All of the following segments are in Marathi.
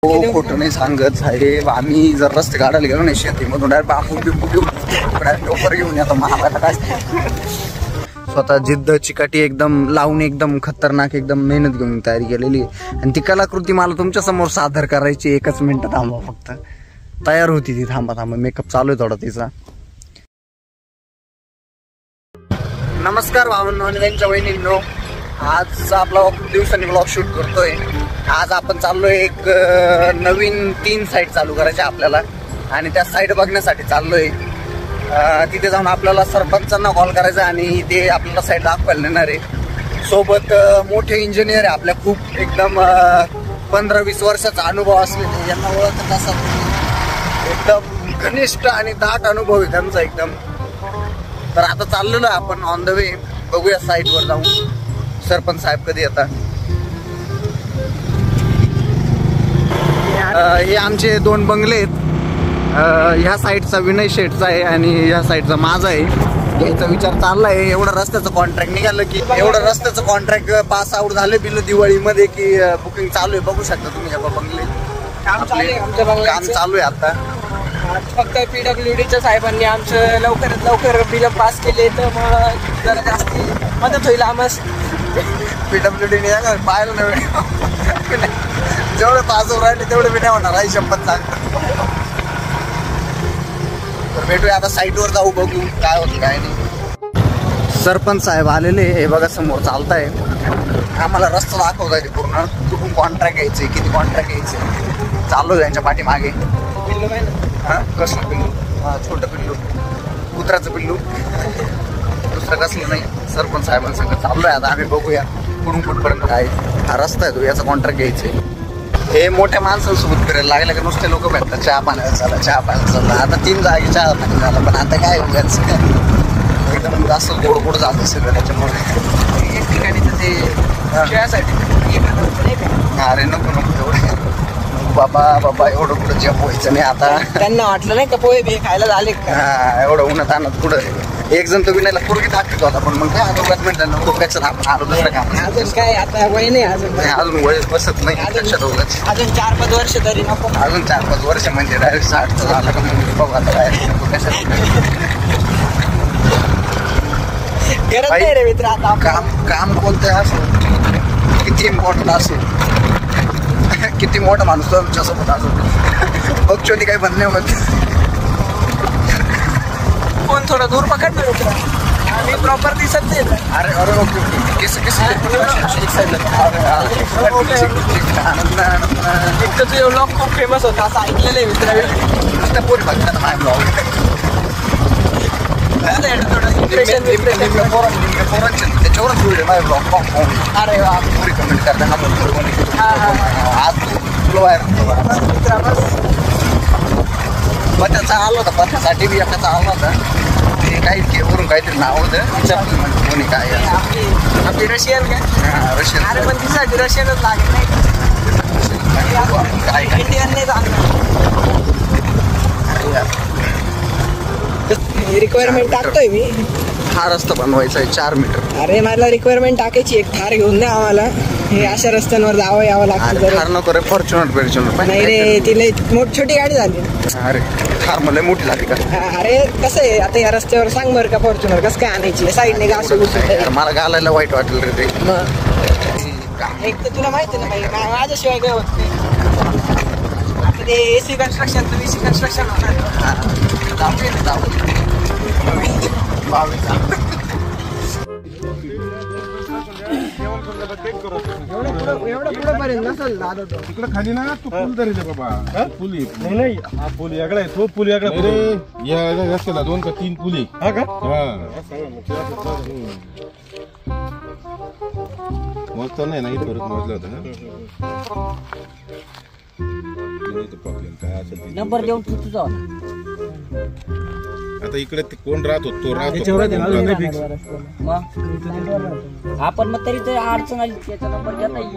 हो खोटं नाही सांगत साहेब, आम्ही जर रस्ते काढायला गेलो नाही शेतीमधून डायरेक्ट बांबू बिंबू घेऊन येतो महागाला काय. स्वतः जिद्द चिकाटी एकदम लावून एकदम खतरनाक एकदम मेहनत घेऊन तयारी केलेली आणि ती कलाकृती मला तुमच्या समोर सादर करायची. 1 मिनिट थांबा फक्त. तयार होती ती. थांबा मेकअप चालू आहे थोडा तिचा. नमस्कार भावांनो आणि त्यांच्या वहिनींनो, आज आपला दिवसांनी ब्लॉग शूट करतोय. आज आपण चाललोय एक नवीन 3 साईट चालू करायच्या आपल्याला आणि त्या साईट बघण्यासाठी चाललोय. तिथे जाऊन आपल्याला सरपंचांना कॉल करायचा आणि ते आपल्याला साईट दाखवायला नेणार आहे. सोबत मोठे इंजिनियर आहे आपल्या, खूप एकदम 15-20 वर्षाचा अनुभव असलेले, यांना ओळखत असतात. एकदम घनिष्ठ आणि दाट अनुभव आहे त्यांचा एकदम. तर आता चाललेलो आहे आपण ऑन द वे. बघूया साईटवर जाऊन सरपंच साहेब कधी येतात. हे आमचे 2 बंगले आहेत. ह्या साईडचा विनय शेठचा आहे आणि ह्या साईडचा माझा आहे. घ्यायचा विचार चाललाय. एवढं रस्त्याचं कॉन्ट्रॅक्ट निघालं की पास आउट झाले बिल दिवाळीमध्ये की बुकिंग चालू आहे. बघू शकता तुम्ही हे बंगले काम चालू आहे आता. फक्त PWDच्या साहेबांनी आमचं लवकरात लवकर बिल पास केले तर मग जरा जास्त मदत होईल आम्हाला. PWDने पाहिलं नाही. जेवढे पास होऊन राहिले तेवढे बी नाही होणार आहे, शपथ सांगतो. तर भेटूया आता साईटवर जाऊ, बघू काय होतं काय नाही. सरपंच साहेब आलेले हे बघा समोर चालताय. आम्हाला रस्ता दाखवता येते पूर्ण. कुठून कॉन्ट्रॅक्ट घ्यायचे, किती कॉन्ट्रॅक्ट घ्यायचे चालू त्यांच्या पाठीमागे. हां कसलं पिल्लू? हां छोटं पिल्लू, कुत्र्याचं पिल्लू, दुसरं कसलं नाही. सरपंच साहेबांसंग चाललोय आता आम्ही. बघूया कुठून कुठपर्यंत काय. हा रस्ता आहे तो, याचा कॉन्ट्रॅक्ट घ्यायचे. हे मोठ्या माणसांसोबत फिरायला लागलं की नुसते लोक भेटतात. चहा पाण्याला चला, चहा पाण्याला चला. आता 3 जागी चहा पाणी झाला, पण आता काय उगाच एकदम जास्त गोड जात सगळं त्याच्यामुळे. एक ठिकाणी तर ते अरे नको एवढं बाबा एवढं कुठं जेप व्हायचं नाही आता. त्यांना वाटलं नाही का पोहे बी खायला झाले का. हा एवढं उन्हात आणत कुठं. एक जण तो विनायला पूर्वी दाखवत होता, पण मग काय 2 मिनिटांना आपण आलो दुसरं काम. अजून काय आता वय नाही, अजून वय बसत नाही. अजून 4-5 वर्ष तरी नको. अजून 4-5 वर्ष म्हणजे डायरेक्ट 60 झाला का म्हणजे बघू आता काय करत नाही रे मित्र. आता काम कोणतं असो, किती इम्पॉर्टंट असो, किती मोठा माणूस तुमच्यासोबत असो, बघचोनी काही बनणे होत. फोन थोडा दूर पकड ना मित्र, आम्ही प्रॉपर दिसत नाही. अरे ओके किस एक तर तुझे ब्लॉग खूप फेमस होता असं ऐकलेलं आहे मित्र. पोरी बघतात माझ्या ब्लॉग. त्याच्यावरच व्हिडिओ माझ्या ब्लॉग. अरे वा, पोरी कमेंट करता हा बोलतो आज तुला बाहेर पत्याचा आला होता. पत्यासाठी बी एकाचा आला होता. ते काही वरून काहीतरी नाव होतं कोणी काय आपली रशियन काय. रशियन. अरे पण तिसाठी रशियनच लागेल नाही, इंडियन नाही चांगलं. रिक्वायरमेंट टाकतोय मी. हा रस्ता बनवायचा आहे 4 मीटर. अरे मला रिक्वायरमेंट टाकायची, एक थार घेऊन द्या आम्हाला. हे अशा रस्त्यांवर यावं लागतं. थार नको रे, फॉर्च्युनर. नाही रे, तिला छोटी गाडी झाली. अरे थार मला मोठी झाली का. अरे कसं आहे आता या रस्त्यावर सांग बरं का, फॉर्च्युनर कसं काय आणायची साईडने का असं. मला घालायला वाईट वाटेल रे ते. एक तर तुला माहिती ना भाई, माझ्याशिवाय काय होत नाही. ते AC कन्स्ट्रक्शन तर VC कन्स्ट्रक्शन होणार. एवढं पुढे पर्यंत नसेल दादा. तो तिकडे खाली ना तू पूल धरेल बाबा. पूल नाही हा पूल वेगळा आहे. तो पूल वेगळा रे. या रस्त्याला 2 का 3 पूल आहे. हा का. मोजता नाही ना, परत मोजला होता ना. प्रॉब्लेम काय असेल नंबर देऊन तुझा. आता इकडे कोण राहतो तो राहतो. आपण मग तरी तर अडचण आली त्याचा नंबर घेता येईल.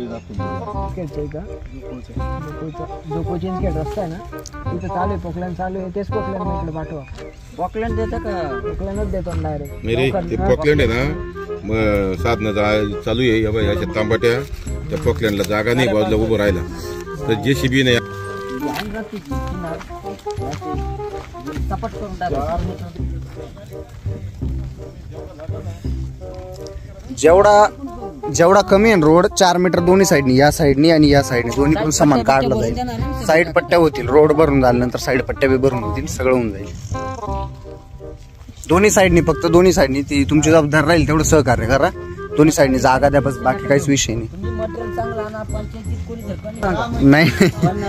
इकडे जातो. खेळतोय का जो कोचिंग खेळ रस्ता आहे ना तिथं चालू आहे, पोकलॅन चालू आहे. तेच पोकलॅन मी इकडे पाठवा. पोकलॅन देतं का? पोकलॅनच देतो डायरेक्ट. नाही रे, ते पॉकलँड आहे ना, मग साधनं चालू आहे. बाई याच्या तांबाट्या त्या पॉकलँडला जागा नाही बाजूला उभं राहिला, तर JCB नाही. सपाट करून टाक. जेवढा कमी आहे रोड 4 मीटर दोन्ही साईडनी, या साईडनी आणि या साईडनी दोन्ही पण समान काढलं जाईल. साईड पट्ट्या होतील, रोड भरून झाल्यानंतर साईड पट्ट्या बी भरून होतील, सगळं होऊन जाईल. दोन्ही साईडनी, फक्त दोन्ही साईडनी ती तुमची जबाबदार राहील तेवढं सहकार्य करा. दोन्ही साईडनी जागा द्या, बस बाकी काहीच विषय नाही. मटेरियल चांगलं आणा, पंचायतीत कोणी धरकं नाही पण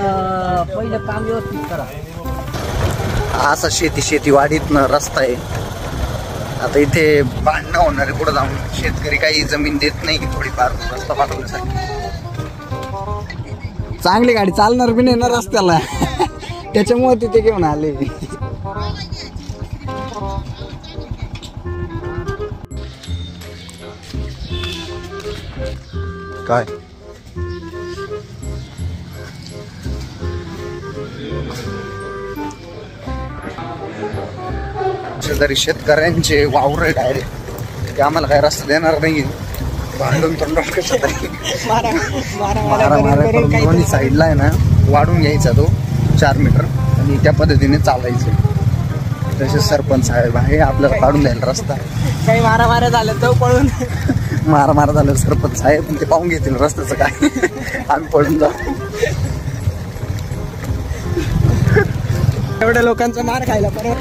पहिलं काम व्यवस्थित करा. असा शेती वाढीत रस्ता आहे. आता इथे भांडणं होणार आहे पुढे जाऊन. शेतकरी काही जमीन देत नाही थोडीफार रस्ता पाठवण्यासाठी. चांगली गाडी चालणार बी नाही ना रस्त्याला, त्याच्यामुळे तिथे घेऊन आले. काय शेजारी शेतकऱ्यांचे वावर डायरेक्ट, ते आम्हाला काय रस्ता देणार नाही. भांडून तर मारा करून दोन्ही साईडला आहे ना वाढून घ्यायचा तो 4 मीटर आणि त्या पद्धतीने चालायचं. तसे सरपंच साहेब आहे आपल्याला काढून द्यायला रस्ता. काही मारा झालं तर पळून मारा झालं सरपंच साहेब ते पाहून घेतील रस्त्याचं काय. आम्ही पळून जाऊ. एवढ्या लोकांचा मार खायला परत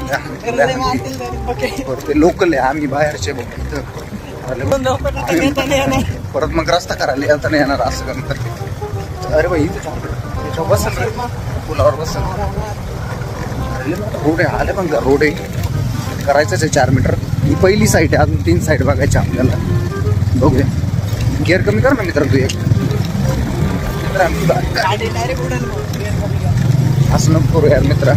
ते लोकल आहे, आम्ही बाहेरचे परत मग रस्ता करायला येता नाही येणार असं नंतर. अरे बाई इथे बसल रे, पुलावर बसल. रोड आहे, आले पण रोड आहे, करायचंच आहे 4 मीटर. ही पहिली साईड आहे, अजून 3 साईड बघायची आपल्याला. बघूया, गिअर कमी कर ना मित्र तू एक. असं नको करू यार मित्र.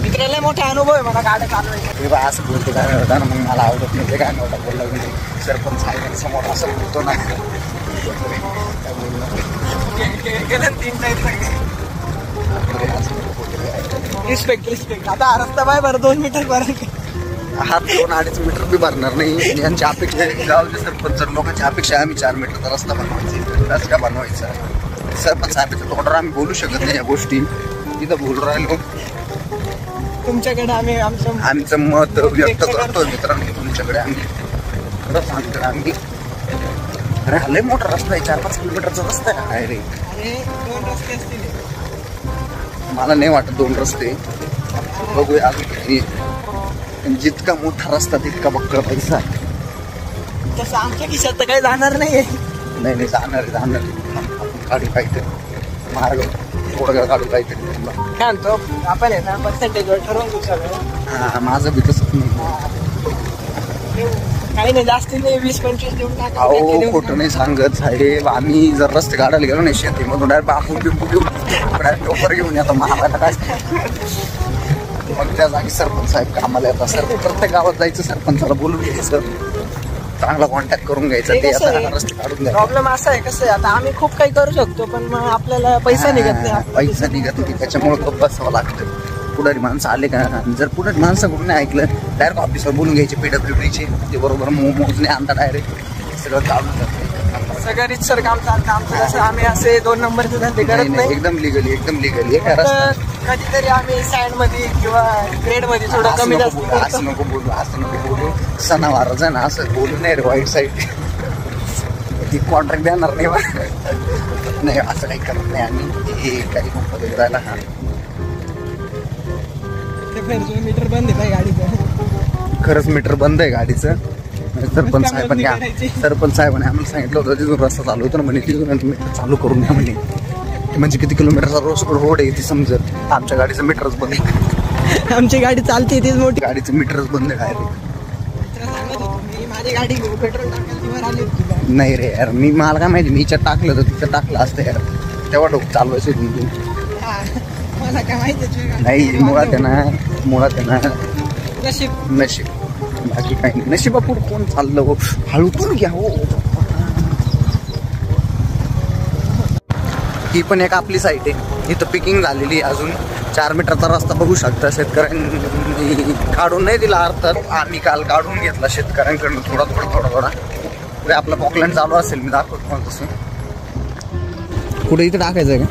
मित्राला मोठा अनुभव आहे मला गाड्या चालवायचा. असं बोलतो काय होता ना, मग मला आवडत नाही. ते काय नव्हता बोलला म्हणजे सरपंच साहेब समोर असं बोलतो ना. रिस्पेक्ट. आता रस्ता बाय बरं 2 मीटर पर्यंत. हा 2-2.5 मीटर बी भरणार नाही. यांची अपेक्षा गावचे सरपंच लोकांची अपेक्षा आम्ही 4 मीटरचा रस्ता बनवायचा. रस्ता बनवायचा सरपंच साहेबांच्या तोंडावर आम्ही बोलू शकत नाही या गोष्टी. तिथं बोलू राहिलो. तुमच्याकडे आम्ही आमचं मत व्यक्त करतो मित्रांनो. तुमच्याकडे आम्ही खरं सांगतो आम्ही. अरे लय मोठा रस्ता आहे, 4-5 किलोमीटरचा रस्ता आहे. अरे 2 रस्ते असतील. मला नाही वाटत 2 रस्ते. बघूया अजून. जितका मोठा रस्ता तितका बक्कळ पैसा. तसं आमच्या खिशात तर काही जाणार नाही. नाही जाणार काढू काहीतरी मार्ग थोडं काढू काहीतरी. काय म्हणतो आपण आहे ना पर्सेंटेजवर ठरवून घेऊ सगळं. हा माझं बी तसंच नाही. काही नाही जास्त नाही, 20-25 देऊन टाका. अहो खोटं नाही सांगत साहेब. आम्ही जर रस्ते काढायला गेलो नाही शेतीमधून डायरेक्ट बापून बिंबू घेऊन टोपर घेऊन येतो मारायला. काय मग त्या जागी सरपंच साहेब कामाला येतात. सर प्रत्येक गावात जायचं, सरपंचाला बोलून घ्यायचं, चांगला कॉन्टॅक्ट करून घ्यायचा. ते आता रस्ते काढून द्यायचा. प्रॉब्लेम असा आहे, कसं आहे आता आम्ही खूप काही करू शकतो पण मग आपल्याला पैसा निघत नाही. पैसा निघत नाही, त्याच्यामुळे खूप बसावं लागतं. पुढारी माणसं आले का, जर पुढारी माणसाकडून नाही ऐकलं डायरेक्ट ऑफिसवर बोलून घ्यायचे PWDचे. ते बरोबर मोजणे आणता डायरेक्ट सगळं काढून जातं. सगळं रितसर काम चालतं आमचं. कसं आम्ही असे 2 नंबरचे धंदे करत नाही. एकदम लिगली कधीतरी आम्ही साइड मध्ये किंवा ग्रेड मध्ये थोडं कमी जास्त. असं नको बोलू. सणावारच आहे ना, असं बोलू नाही रे. वाईट साईड ती कॉन्ट्रॅक्ट देणार नाही असं काही करत नाही आम्ही. हे काही कंपनी करायला. हा मीटर बंद आहे गाडीचं. खरंच मीटर बंद आहे गाडीचं. सरपंच साहेबांनी आम्हाला सांगितलं होतं तिथून रस्ता चालू होतो ना म्हणे, तिथून मीटर चालू करून द्या म्हणे. म्हणजे किती किलोमीटरचा रोड आहे ती समजत. आमच्या गाडीचं मीटरच बंद आहे. आमची गाडी चालते तीच मोठी. गाडीचं मीटरच बंद आहे. माझी गाडी पेट्रोल टाकायला आली होती. नाही रे यार, मला काय माहिती. मी इच्छा टाकलं तर तिथं टाकलं असतं यार. तेव्हा डोकं चालवायचं तिथून. मला काय माहिती नाही. मुळात आहे ना नशीब. बाकी काही नाही. नशिबापूर कोण चाललं हो, हळू पण घ्या हो. ही पण एक आपली साईट आहे, इथं पिकिंग झालेली अजून 4 मीटरचा रस्ता बघू शकता. शेतकऱ्यांनी काढून नाही दिला अर्थात, आम्ही काल काढून घेतला शेतकऱ्यांकडून थोडा. पुढे आपला पॉकलँड चालू असेल, मी दाखवतो तुम्हाला तसं. पुढे इथं टाकायचं आहे का?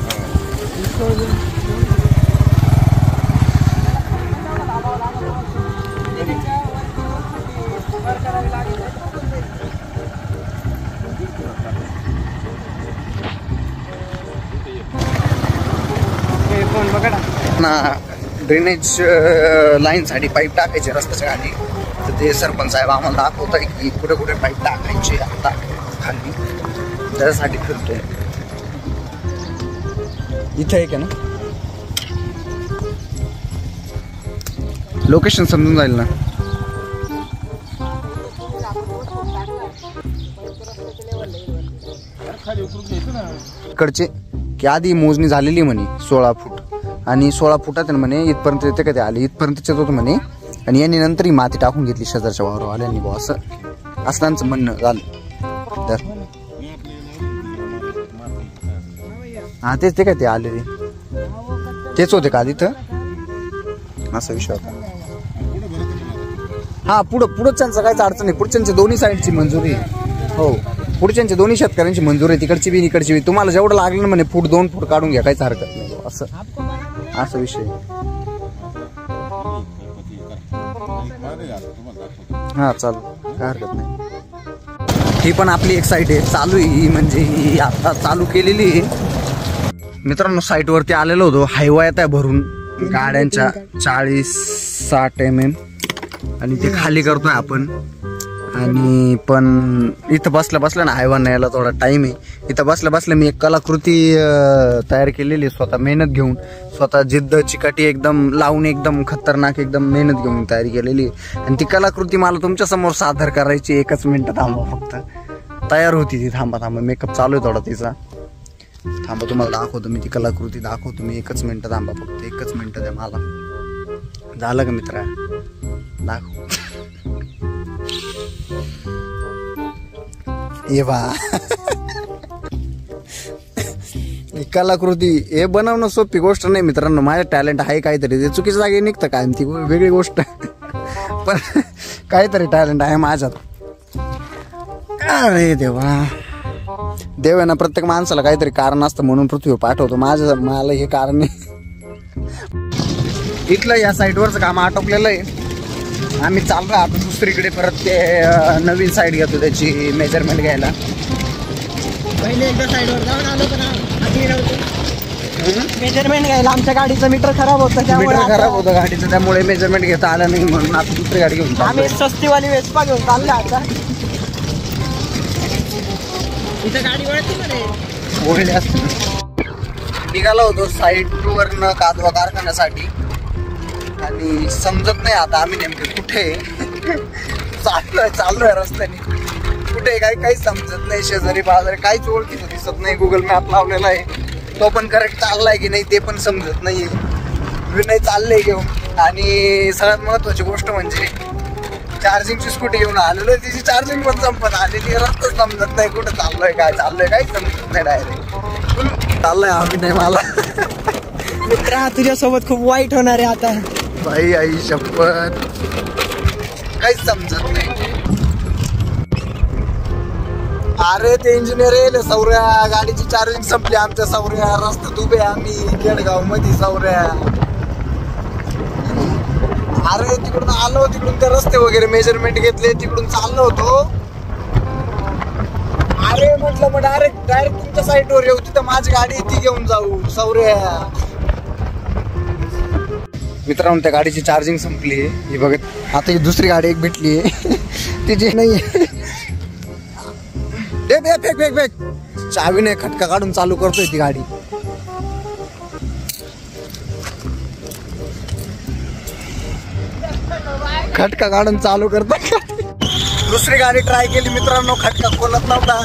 ना ड्रेनेज लाईनसाठी पाईप टाकायचे रस्त्याच्या खाली, तर ते सरपंच साहेब आम्हाला दाखवत आहे की कुठे कुठे पाईप टाकायचे आता खाली, त्याच्यासाठी फिरतोय. इथे आहे का ना लोकेशन समजून जाईल ना. इकडचे की आधी मोजणी झालेली म्हणे 16 फूट, आणि 16 फुटात म्हणे इथपर्यंत येते का ते आले, इथपर्यंत येत होतं म्हणे, आणि यांनी नंतर ही माती टाकून घेतली शेजारच्या वावरवाल्यांनी बुवा, असं त्यांचं म्हणणं झालं. तर हा तेच ते काय ते आले तेच होते का तिथं, असा विषय होता. हा पुढच्यांचं काहीच अडचण नाही, पुढच्यांच्या दोन्ही साईडची मंजुरी हो, पुढच्यांच्या दोन्ही शेतकऱ्यांची मंजुरी आहे, तिकडची बी इकडची बी. तुम्हाला जेवढं लागलं ना म्हणे 2 फूट काढून घ्या, काहीच हरकत नाही असं विषय. हा चालू, काय हरकत नाही. ही पण आपली एक साईट आहे, चालू आहे ही, म्हणजे ही आता चालू केलेली आहे. मित्रांनो साईट वरती आलेलो होतो, हायवा येत आहे भरून गाड्यांच्या 40-60 mm, आणि ते खाली करतोय आपण. आणि पण इथं बसल्या ना हायवा न्यायला थोडा टाइम आहे. इथं बसल्या मी एक कलाकृती तयार केलेली स्वतः मेहनत घेऊन, स्वतः जिद्द चिकाटी एकदम लावून, एकदम खतरनाक एकदम मेहनत घेऊन तयारी केलेली. आणि ती कलाकृती मला तुमच्या समोर सादर करायची, 1 मिनिट थांबा फक्त. तयार होती ती, थांबा मेकअप चालू आहे थोडा तिचा, थांबा तुम्हाला दाखवतो मी ती कलाकृती दाखवतो मी. 1 मिनिट थांबा फक्त, 1 मिनिट द्या मला. झालं का मित्रा, दाखव. ये बा कलाकृती हे बनवणं सोपी गोष्ट नाही मित्रांनो. माझं टॅलेंट आहे काहीतरी, ते चुकीच्या जागी निघतं काय ती वेगळी गोष्ट, पण काहीतरी टॅलेंट आहे माझ्यात. अरे देवा, देव आहे ना, प्रत्येक माणसाला काहीतरी कारण असतं म्हणून पृथ्वीवर पाठवतो. मला हे कारण नाही. इथलं या साईडवरचं काम आटोपलेलं आहे, आम्ही चाललो आता दुसरीकडे परत. ते नवीन साईड घेतो त्याची मेजरमेंट घ्यायला. पहिले एकदा साईडवर जाऊन आलो पण मेजरमेंट घ्यायला. आमच्या गाडीचं मीटर खराब होतं, गाडीचं, त्यामुळे मेजरमेंट घेता आलं नाही, म्हणून आता दुसरी गाडी घेऊन आम्ही सस्तीवाली वेस्पा घेऊन चाललो आता. इथं गाडी वळती असते. निघालो होतो साईडवरनं कादवा कारखान्यासाठी, आणि समजत नाही आता आम्ही नेमके कुठे चाललोय रस्त्याने, कुठे काही समजत नाही. शेजारी बाजारी काहीच ओळखीचं दिसत नाही. गुगल मॅप लावलेला आहे, तो पण करेक्ट चाललाय की नाही ते पण समजत नाहीये. विनय चाललंय घेऊन, आणि सगळ्यात महत्वाची गोष्ट म्हणजे चार्जिंगची स्कूटी घेऊन आलेलो आहे, तिची चार्जिंग पण संपत आलेली. रस्ताच समजत नाही कुठं चाललोय, काय चाललोय काही समजत नाही. डायरेक्ट चाललंय आम्ही नाही. मला मित्रा तुझ्यासोबत खूप वाईट होणार आहे आता. बाई आई शपथ, काहीच समजत नाही. अरे ते इंजिनियर येईल सौर्या, गाडीची चार्जिंग संपली आमच्या सौर्या, रस्त्यात उभे आम्ही केडगाव मध्ये सौर्या. अरे तिकडून आलो, तिकडून ते रस्ते वगैरे मेजरमेंट घेतले, तिकडून चाललो होतो. अरे म्हटलं मग डायरेक्ट तुमच्या साईडवर येऊ, तिथं माझी गाडी ती घेऊन जाऊ सौर्या. मित्रांनो त्या गाडीची चार्जिंग संपली ही बघत. आता ही दुसरी गाडी एक भेटली तिची नाही. फेक चावीने खटका काढून चालू करतोय ती गाडी. खटका काढून चालू करतो. दुसरी गाडी ट्राय केली मित्रांनो, खटका खोलत नव्हता.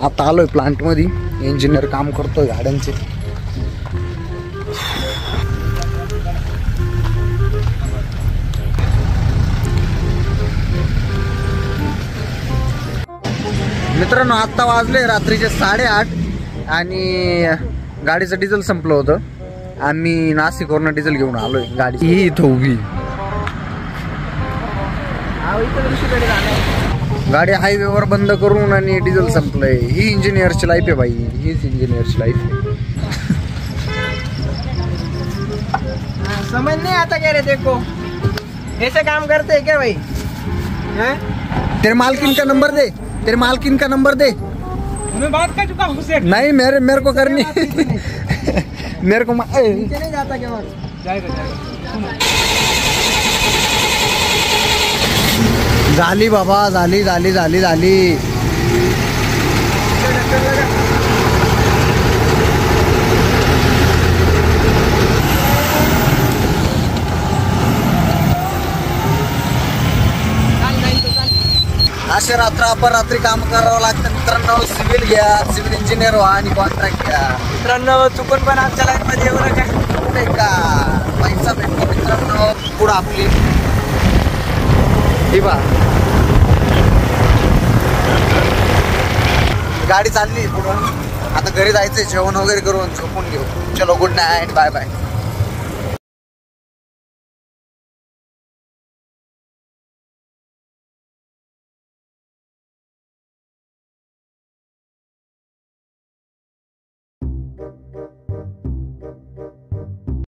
आता आलोय प्लांट मध्ये, इंजिनियर काम करतोय गाड्यांचे. मित्रांनो आत्ता वाजले रात्रीचे 8:30 आणि गाडीचं डिझेल संपलं होतं. आम्ही नाशिकवरनं डिझेल घेऊन आलोय. गाडी ही इथं उभी. गाडी हायवेवर बंद करून आणि डिझेल संपलंय. ही इंजिनियरची लाईफ आहे भाई. हीच इंजिनियरची लाईफ आहे. समझ नहीं आता क्या रे देखो ऐसे काम करते हैं क्या भाई? तेरे मालकिन का नंबर दे. तेरे मालकिन का नंबर दे. मैं बात कर चुका हूँ उससे. नहीं मेरे को करनी. मेरे को नीचे नहीं जाता क्या? जाएगा. झाली बाबा झाली. असे रात्री काम करावं लागतं मित्रांनो. सिव्हिल घ्या, सिव्हिल इंजिनियर व्हा आणि कॉन्ट्रॅक्ट घ्या मित्रांनो. चुकून पण आमच्या लाईफ मध्ये येऊ नका. नाही का पैसा भेटतो मित्रांनो. पुढं आपली ही बा गाडी चालली पुढं. आता घरी जायचंय. जेवण वगैरे करून झोपून घेऊ. चलो गुड नाईट. Bye bye.